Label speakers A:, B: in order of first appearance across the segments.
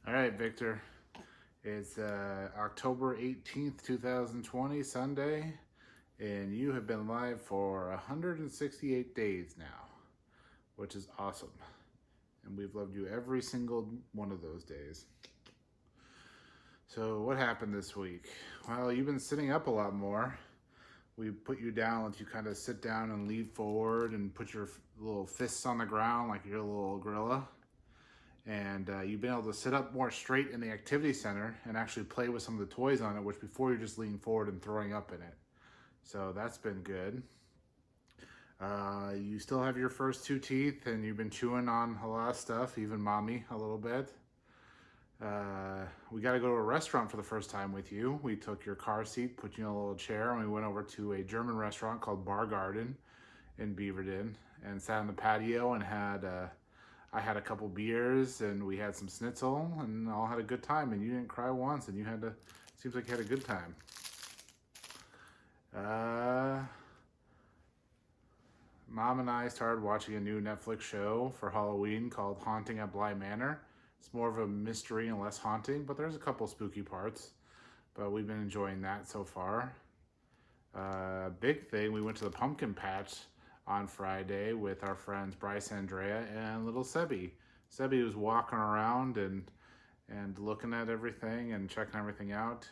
A: All right, Victor. It's October 18th, 2020, Sunday, and you have been live for 168 days now, which is awesome. And we've loved you every single one of those days. So, what happened this week? Well, you've been sitting up a lot more. We put you down, let you kind of sit down and lean forward and put your little fists on the ground like you're a little gorilla. And you've been able to sit up more straight in the activity center and actually play with some of the toys on it, which before you're just leaning forward and throwing up in it. So that's been good. You still have your first two teeth and you've been chewing on a lot of stuff, even mommy a little bit. We got to go to a restaurant for the first time with you. We took your car seat, put you in a little chair, and we went over to a German restaurant called Bar Garden in Beaverton and sat on the patio and I had a couple beers and we had some schnitzel and all had a good time, and you didn't cry once, and seems like you had a good time. Mom and I started watching a new Netflix show for Halloween called Haunting at Bly Manor. It's more of a mystery and less haunting, but there's a couple spooky parts, but we've been enjoying that so far. Big thing, we went to the pumpkin patch on Friday with our friends Bryce, Andrea, and little Sebi. Sebi was walking around and looking at everything and checking everything out.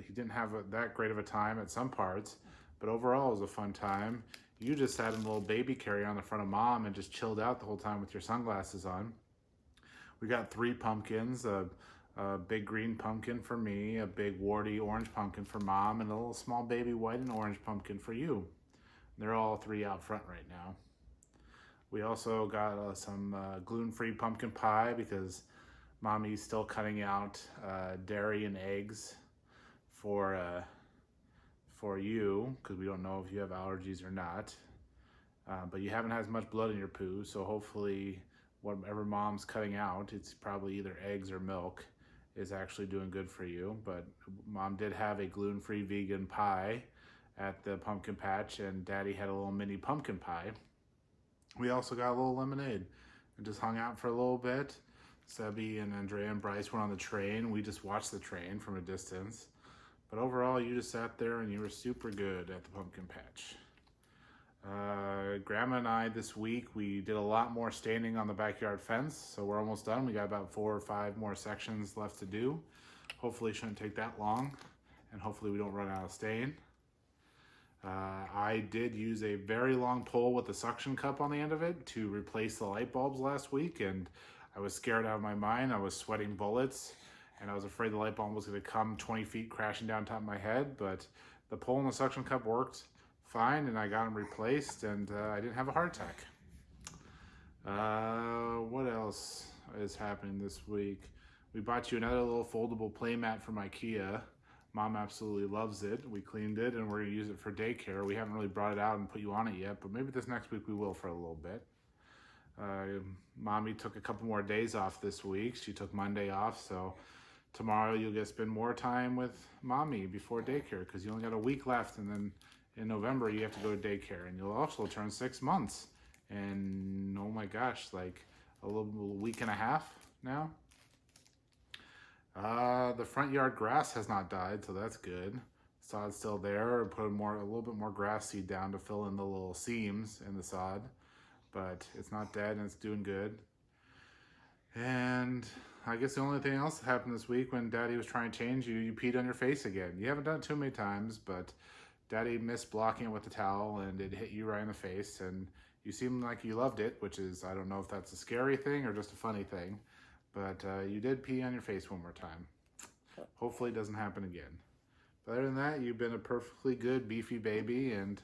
A: He didn't have that great of a time at some parts, but overall it was a fun time. You just sat in a little baby carrier on the front of mom and just chilled out the whole time with your sunglasses on. We got 3 pumpkins, a big green pumpkin for me, a big warty orange pumpkin for mom, and a little small baby white and orange pumpkin for you. They're all 3 out front right now. We also got some gluten-free pumpkin pie because mommy's still cutting out dairy and eggs for you, because we don't know if you have allergies or not. But you haven't had as much blood in your poo, so hopefully whatever mom's cutting out, it's probably either eggs or milk, is actually doing good for you. But mom did have a gluten-free vegan pie at the pumpkin patch, and daddy had a little mini pumpkin pie. We also got a little lemonade and just hung out for a little bit. Sebi and Andrea and Bryce were on the train. We just watched the train from a distance. But overall, you just sat there and you were super good at the pumpkin patch. Grandma and I this week, we did a lot more standing on the backyard fence, so we're almost done. We got about 4 or 5 more sections left to do. Hopefully it shouldn't take that long, and hopefully we don't run out of stain. I did use a very long pole with a suction cup on the end of it to replace the light bulbs last week, and I was scared out of my mind. I was sweating bullets, and I was afraid the light bulb was going to come 20 feet crashing down top of my head, but the pole and the suction cup worked fine, and I got them replaced, and I didn't have a heart attack. What else is happening this week? We bought you another little foldable playmat from IKEA. Mom absolutely loves it. We cleaned it and we're going to use it for daycare. We haven't really brought it out and put you on it yet, but maybe this next week we will for a little bit. Mommy took a couple more days off this week. She took Monday off, so tomorrow you'll get to spend more time with mommy before daycare, because you only got a week left, and then in November you have to go to daycare, and you'll also turn 6 months. And oh my gosh, like a little week and a half now. The front yard grass has not died, so that's good. Sod's still there. I put a little bit more grass seed down to fill in the little seams in the sod, but it's not dead and it's doing good. And I guess the only thing else that happened this week, when Daddy was trying to change you, you peed on your face again. You haven't done it too many times, but Daddy missed blocking it with the towel and it hit you right in the face, and you seemed like you loved it, which is, I don't know if that's a scary thing or just a funny thing. But you did pee on your face one more time. Hopefully it doesn't happen again. But other than that, you've been a perfectly good, beefy baby, and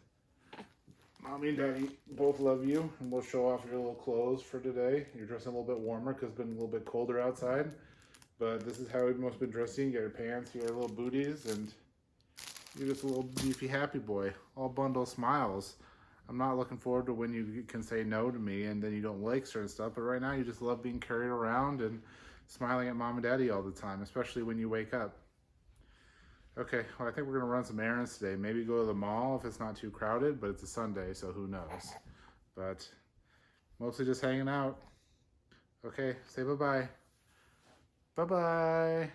A: mommy and daddy both love you. And we'll show off your little clothes for today. You're dressing a little bit warmer because it's been a little bit colder outside. But this is how we've most been dressing. You got your pants, you got your little booties, and you're just a little beefy, happy boy. All bundle smiles. I'm not looking forward to when you can say no to me and then you don't like certain stuff, but right now you just love being carried around and smiling at mom and daddy all the time, especially when you wake up. Okay, well, I think we're going to run some errands today. Maybe go to the mall if it's not too crowded, but it's a Sunday, so who knows. But mostly just hanging out. Okay, say bye-bye. Bye bye.